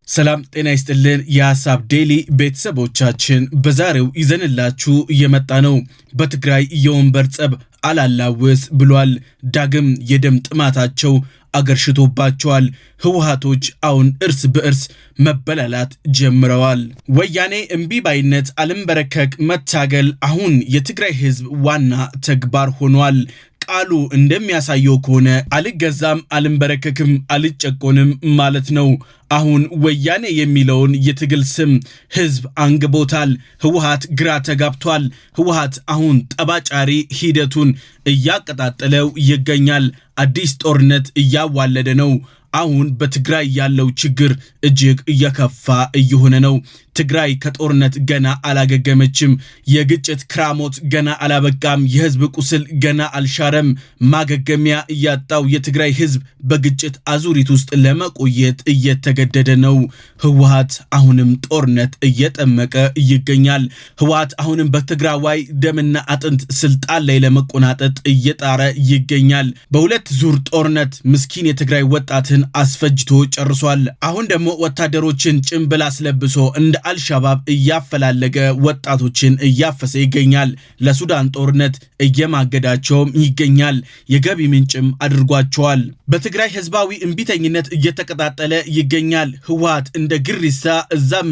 ሰላም ጤና ይስጥልን የሐሳብ ዴሊ ቤተሰቦቻችን በዛሬው ይዘንላችሁ እየመጣ ነው። በትግራይ የወንበር ጸብ አላላውስ ብሏል። ዳግም የደም ጥማታቸው አገርሽቶባቸዋል። ህወሓቶች አሁን እርስ በእርስ መበላላት ጀምረዋል። ወያኔ እምቢባይነት አልንበረከክ መታገል አሁን የትግራይ ህዝብ ዋና ተግባር ሆኗል። ቃሉ እንደሚያሳየው ከሆነ አልገዛም አልንበረከክም አልጨቆንም ማለት ነው። አሁን ወያኔ የሚለውን የትግል ስም ህዝብ አንግቦታል። ህወሓት ግራ ተጋብቷል። ህወሓት አሁን ጠባጫሪ ሂደቱን እያቀጣጠለው ይገኛል። አዲስ ጦርነት እያዋለደ ነው። አሁን በትግራይ ያለው ችግር እጅግ እየከፋ እየሆነ ነው። ትግራይ ከጦርነት ገና አላገገመችም። የግጭት ክራሞት ገና አላበቃም። የህዝብ ቁስል ገና አልሻረም። ማገገሚያ እያጣው የትግራይ ህዝብ በግጭት አዙሪት ውስጥ ለመቆየት እየተገደደ ነው። ህወሓት አሁንም ጦርነት እየጠመቀ ይገኛል። ህወሓት አሁንም በትግራዋይ ደምና አጥንት ስልጣን ላይ ለመቆናጠጥ እየጣረ ይገኛል። በሁለት ዙር ጦርነት ምስኪን የትግራይ ወጣትን አስፈጅቶ ጨርሷል። አሁን ደግሞ ወታደሮችን ጭምብል አስለብሶ እንደ አልሻባብ እያፈላለገ ወጣቶችን እያፈሰ ይገኛል። ለሱዳን ጦርነት እየማገዳቸውም ይገኛል። የገቢ ምንጭም አድርጓቸዋል። በትግራይ ህዝባዊ እንቢተኝነት እየተቀጣጠለ ይገኛል። ህወሓት እንደ ግሪሳ እዛም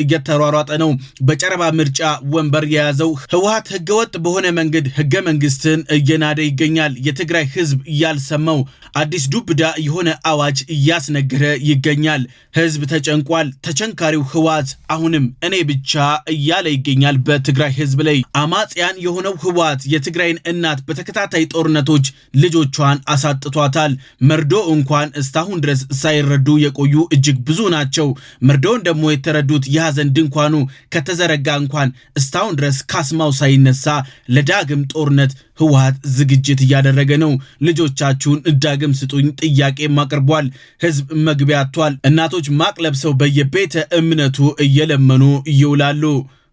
እየተሯሯጠ ነው። በጨረባ ምርጫ ወንበር የያዘው ህወሓት ህገወጥ በሆነ መንገድ ህገ መንግስትን እየናደ ይገኛል። የትግራይ ህዝብ ያልሰማው አዲስ ዱብዳ የሆነ አዋጅ እያስነገረ ይገኛል። ህዝብ ተጨንቋል። ተቸንካሪው ህወሓት አሁንም እኔ ብቻ እያለ ይገኛል። በትግራይ ህዝብ ላይ አማጽያን የሆነው ህወሓት የትግራይን እናት በተከታታይ ጦርነቶች ልጆቿን አሳጥቷታል። መርዶ እንኳን እስካሁን ድረስ ሳይረዱ የቆዩ እጅግ ብዙ ናቸው። መርዶን ደግሞ የተረዱት የሐዘን ድንኳኑ ከተዘረጋ እንኳን እስካሁን ድረስ ካስማው ሳይነሳ ለዳግም ጦርነት ህወሓት ዝግጅት እያደረገ ነው። ልጆቻችሁን ዳግም ስጡኝ ጥያቄም አቅርቧል። ህዝብ መግቢያ አጥቷል። እናቶች ማቅ ለብሰው በየቤተ እምነቱ እየለመኑ ይውላሉ።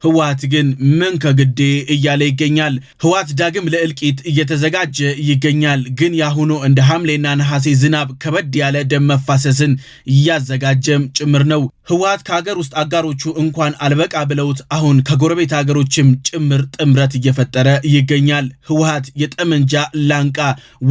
ህወሓት ግን ምን ከግዴ እያለ ይገኛል። ህወሓት ዳግም ለእልቂት እየተዘጋጀ ይገኛል። ግን ያሁኑ እንደ ሐምሌና ነሐሴ ዝናብ ከበድ ያለ ደም መፋሰስን እያዘጋጀም ጭምር ነው። ህወሓት ከሀገር ውስጥ አጋሮቹ እንኳን አልበቃ ብለውት አሁን ከጎረቤት ሀገሮችም ጭምር ጥምረት እየፈጠረ ይገኛል። ህወሓት የጠመንጃ ላንቃ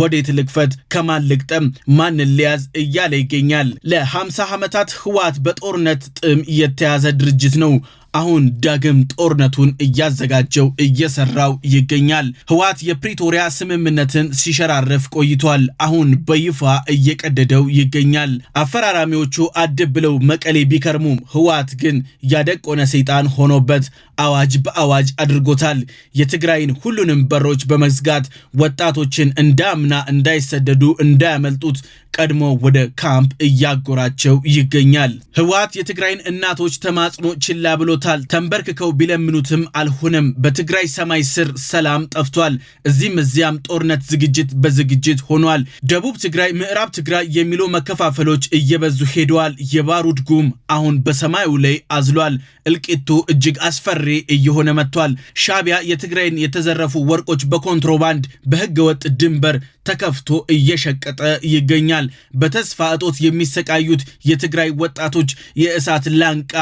ወዴት ልክፈት፣ ከማን ልግጠም፣ ማንን ሊያዝ እያለ ይገኛል። ለ50 ዓመታት ህወሓት በጦርነት ጥም የተያዘ ድርጅት ነው። አሁን ዳግም ጦርነቱን እያዘጋጀው እየሰራው ይገኛል። ህወሓት የፕሪቶሪያ ስምምነትን ሲሸራረፍ ቆይቷል። አሁን በይፋ እየቀደደው ይገኛል። አፈራራሚዎቹ አድብ ብለው መቀሌ ቢከርሙም ህወሓት ግን ያደቆነ ሰይጣን ሆኖበት አዋጅ በአዋጅ አድርጎታል። የትግራይን ሁሉንም በሮች በመዝጋት ወጣቶችን እንዳምና እንዳይሰደዱ እንዳያመልጡት ቀድሞ ወደ ካምፕ እያጎራቸው ይገኛል። ህወሓት የትግራይን እናቶች ተማጽኖ ችላ ብሎታል። ተንበርክከው ቢለምኑትም አልሆነም። በትግራይ ሰማይ ስር ሰላም ጠፍቷል። እዚህም እዚያም ጦርነት ዝግጅት በዝግጅት ሆኗል። ደቡብ ትግራይ፣ ምዕራብ ትግራይ የሚሉ መከፋፈሎች እየበዙ ሄደዋል። የባሩድ ጉም አሁን በሰማዩ ላይ አዝሏል። እልቂቱ እጅግ አስፈሪ እየሆነ መጥቷል። ሻቢያ የትግራይን የተዘረፉ ወርቆች በኮንትሮባንድ በህገወጥ ድንበር ተከፍቶ እየሸቀጠ ይገኛል። በተስፋ እጦት የሚሰቃዩት የትግራይ ወጣቶች የእሳት ላንቃ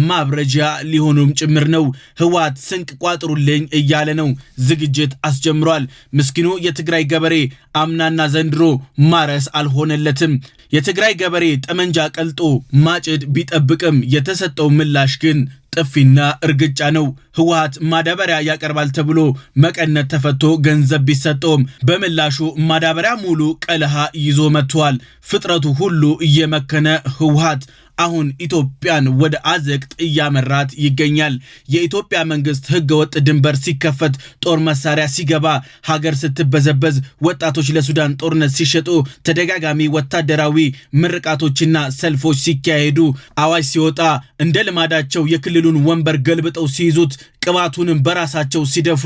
ማብረጃ ሊሆኑም ጭምር ነው። ህወሓት ስንቅ ቋጥሩልኝ እያለ ነው። ዝግጅት አስጀምሯል። ምስኪኑ የትግራይ ገበሬ አምናና ዘንድሮ ማረስ አልሆነለትም። የትግራይ ገበሬ ጠመንጃ ቀልጦ ማጭድ ቢጠብቅም የተሰጠው ምላሽ ግን ጥፊና እርግጫ ነው። ህወሓት ማዳበሪያ ያቀርባል ተብሎ መቀነት ተፈቶ ገንዘብ ቢሰጠውም በምላሹ ማዳበሪያ ሙሉ ቀለሃ ይዞ መጥቷል። ፍጥረቱ ሁሉ እየመከነ ህወሓት አሁን ኢትዮጵያን ወደ አዘቅት እያመራት ይገኛል። የኢትዮጵያ መንግስት ህገወጥ ድንበር ሲከፈት፣ ጦር መሳሪያ ሲገባ፣ ሀገር ስትበዘበዝ፣ ወጣቶች ለሱዳን ጦርነት ሲሸጡ፣ ተደጋጋሚ ወታደራዊ ምርቃቶችና ሰልፎች ሲካሄዱ፣ አዋጅ ሲወጣ እንደ ልማዳቸው የክልሉን ወንበር ገልብጠው ሲይዙት፣ ቅባቱንም በራሳቸው ሲደፉ፣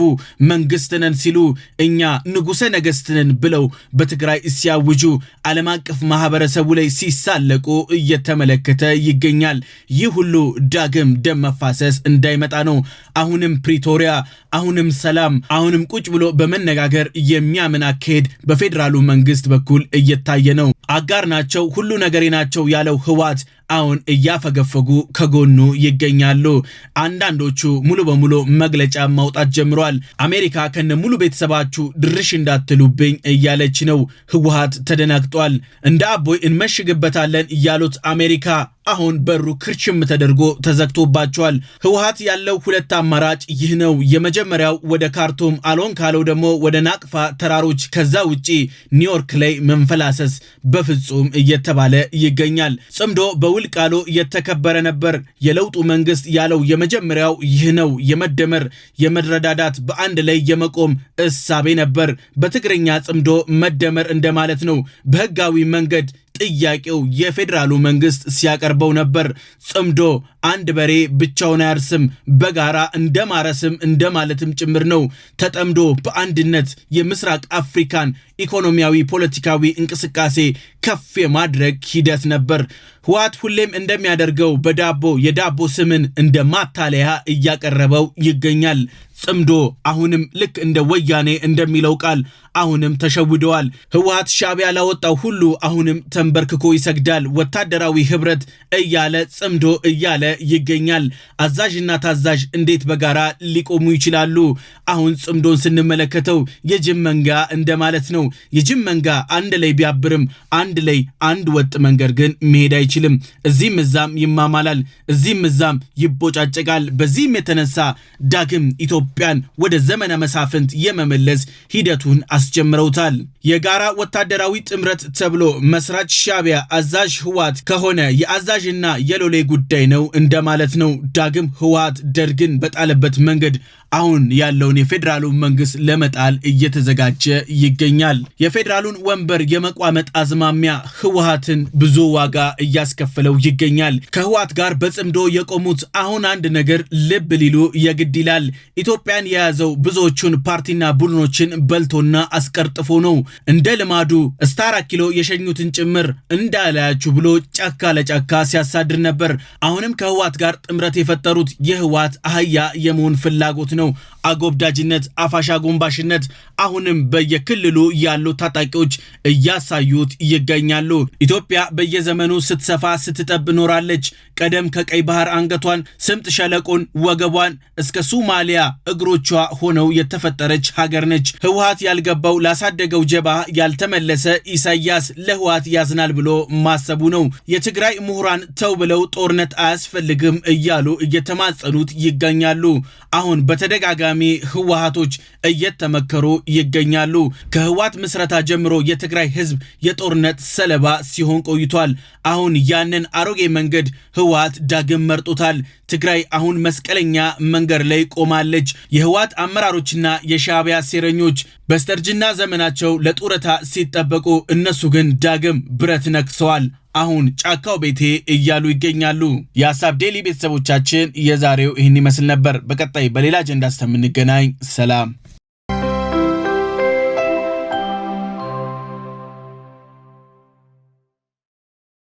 መንግስትነን ሲሉ እኛ ንጉሰ ነገስትነን ብለው በትግራይ ሲያውጁ፣ ዓለም አቀፍ ማህበረሰቡ ላይ ሲሳለቁ እየተመለከተ እየተመለከተ ይገኛል። ይህ ሁሉ ዳግም ደም መፋሰስ እንዳይመጣ ነው። አሁንም ፕሪቶሪያ፣ አሁንም ሰላም፣ አሁንም ቁጭ ብሎ በመነጋገር የሚያምን አካሄድ በፌደራሉ መንግስት በኩል እየታየ ነው። አጋር ናቸው፣ ሁሉ ነገሬ ናቸው ያለው ህወሓት አሁን እያፈገፈጉ ከጎኑ ይገኛሉ። አንዳንዶቹ ሙሉ በሙሉ መግለጫ ማውጣት ጀምሯል። አሜሪካ ከነ ሙሉ ቤተሰባችሁ ድርሽ እንዳትሉብኝ እያለች ነው። ህወሓት ተደናግጧል። እንደ አቦይ እንመሽግበታለን ያሉት አሜሪካ አሁን በሩ ክርችም ተደርጎ ተዘግቶባቸዋል። ህወሓት ያለው ሁለት አማራጭ ይህ ነው። የመጀመሪያው ወደ ካርቱም አሎን ካለው ደግሞ ወደ ናቅፋ ተራሮች፣ ከዛ ውጪ ኒውዮርክ ላይ መንፈላሰስ በፍጹም እየተባለ ይገኛል። ጽምዶ በውል ቃሉ የተከበረ ነበር። የለውጡ መንግስት ያለው የመጀመሪያው ይህ ነው። የመደመር የመረዳዳት በአንድ ላይ የመቆም እሳቤ ነበር። በትግርኛ ጽምዶ መደመር እንደማለት ነው። በህጋዊ መንገድ ጥያቄው የፌደራሉ መንግስት ሲያቀርበው ነበር። ጽምዶ አንድ በሬ ብቻውን አያርስም፣ በጋራ እንደማረስም እንደማለትም ጭምር ነው። ተጠምዶ በአንድነት የምስራቅ አፍሪካን ኢኮኖሚያዊ ፖለቲካዊ እንቅስቃሴ ከፍ የማድረግ ሂደት ነበር። ህወሓት ሁሌም እንደሚያደርገው በዳቦ የዳቦ ስምን እንደ ማታለያ እያቀረበው ይገኛል። ጽምዶ አሁንም ልክ እንደ ወያኔ እንደሚለው ቃል አሁንም ተሸውደዋል። ህወሓት ሻዕቢያ ላወጣው ሁሉ አሁንም ተንበርክኮ ይሰግዳል። ወታደራዊ ህብረት እያለ ጽምዶ እያለ ይገኛል። አዛዥና ታዛዥ እንዴት በጋራ ሊቆሙ ይችላሉ? አሁን ጽምዶን ስንመለከተው የጅብ መንጋ እንደማለት ነው። የጅብ መንጋ አንድ ላይ ቢያብርም አንድ ላይ አንድ ወጥ መንገድ ግን መሄድ አይችልም። እዚህም እዛም ይማማላል፣ እዚህም እዛም ይቦጫጨቃል። በዚህም የተነሳ ዳግም ኢትዮጵያን ወደ ዘመነ መሳፍንት የመመለስ ሂደቱን አስጀምረውታል። የጋራ ወታደራዊ ጥምረት ተብሎ መስራች ሻዕቢያ አዛዥ ህወሓት ከሆነ የአዛዥና የሎሌ ጉዳይ ነው እንደማለት ነው። ዳግም ህወሓት ደርግን በጣለበት መንገድ አሁን ያለውን የፌደራሉ መንግስት ለመጣል እየተዘጋጀ ይገኛል። የፌደራሉን ወንበር የመቋመጥ አዝማሚያ ህወሓትን ብዙ ዋጋ እያስከፈለው ይገኛል። ከህወሓት ጋር በጽምዶ የቆሙት አሁን አንድ ነገር ልብ ሊሉ የግድ ይላል። ኢትዮጵያን የያዘው ብዙዎቹን ፓርቲና ቡድኖችን በልቶና አስቀርጥፎ ነው። እንደ ልማዱ እስከ 4 ኪሎ የሸኙትን ጭምር እንዳላያችሁ ብሎ ጫካ ለጫካ ሲያሳድር ነበር። አሁንም ከህወሓት ጋር ጥምረት የፈጠሩት የህወሓት አህያ የመሆን ፍላጎት ነው። አጎብዳጅነት፣ አፋሻ ጎንባሽነት አሁንም በየክልሉ ያሉ ታጣቂዎች እያሳዩት ይገኛሉ። ኢትዮጵያ በየዘመኑ ስትሰፋ ስትጠብ ኖራለች። ቀደም ከቀይ ባህር አንገቷን፣ ስምጥ ሸለቆን፣ ወገቧን እስከ ሶማሊያ እግሮቿ ሆነው የተፈጠረች ሀገር ነች። ህወሓት ያልገባው ላሳደገው ጀባ ያልተመለሰ ኢሳያስ ለህወሓት ያዝናል ብሎ ማሰቡ ነው። የትግራይ ምሁራን ተው ብለው ጦርነት አያስፈልግም እያሉ እየተማጸኑት ይገኛሉ። አሁን በተደጋጋሚ ህወሓቶች እየተመከሩ ይገኛሉ። ከህወሓት ምስረታ ጀምሮ የትግራይ ህዝብ የጦርነት ሰለባ ሲሆን ቆይቷል። አሁን ያንን አሮጌ መንገድ ህወሓት ዳግም መርጦታል። ትግራይ አሁን መስቀለኛ መንገድ ላይ ቆማለች። የህወሓት አመራሮችና የሻዕቢያ ሴረኞች በስተርጅና ዘመናቸው ለጡረታ ሲጠበቁ፣ እነሱ ግን ዳግም ብረት ነክሰዋል። አሁን ጫካው ቤቴ እያሉ ይገኛሉ። የሀሳብ ዴሊ ቤተሰቦቻችን የዛሬው ይህን ይመስል ነበር። በቀጣይ በሌላ አጀንዳ እስከምንገናኝ ሰላም።